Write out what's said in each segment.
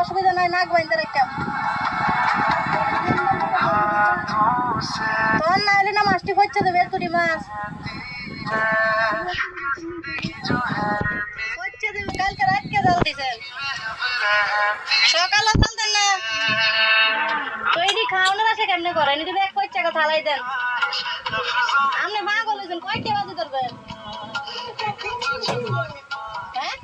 অসুবিধা নাই, নাক বাইন্দে রেখে তখন না এলে না মাছটি হচ্ছে দেবে তুরি মাছ হচ্ছে দেবে। কালকে রাতকে জাল দিছেন, সকালে জাল দেন না তো এটি খাওয়ানোর আছে কেমনে করেন? এটি ব্যাগ করছে থালাই দেন। আপনি মা বলেছেন কয়টা বাজে ধরবেন? হ্যাঁ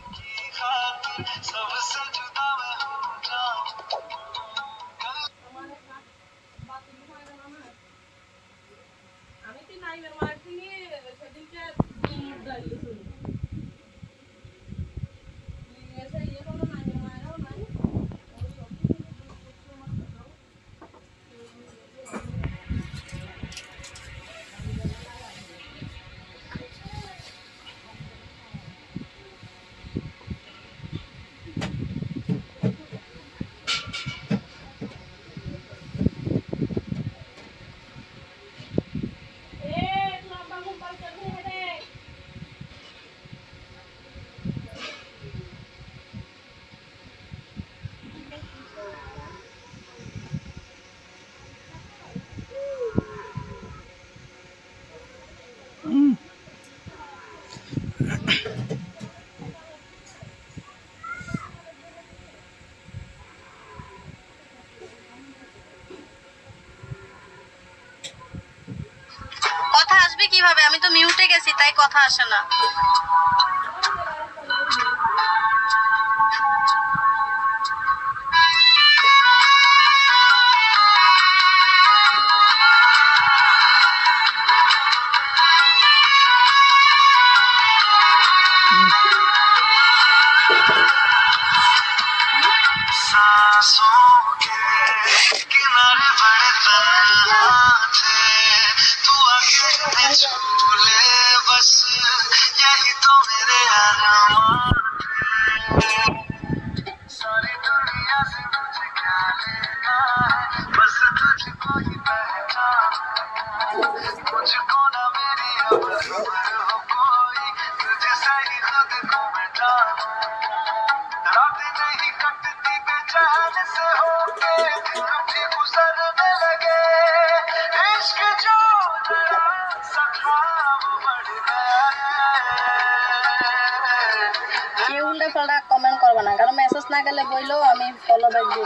কথা আসবে কিভাবে? আমি তো মিউটে গেছি তাই কথা আসে না। बस यही तो मेरे अरमान सारी दुनिया से मुझे क्या लेना है, बस तुझको ही पहचान मुझको ना मेरी अब खबर हो कोई, तुझसे ही खुद को मैं जानूं रातें नहीं कटती बेचैन से होके दिन भी गुजरने लगे इश्क जो जरा सा था वो बढ़ गया কেউ উল্টা পাল্টা কমেন্ট করবে না, কারণ মেসেজ না গেলে বইলেও আমি ফলো ব্যাক দিব।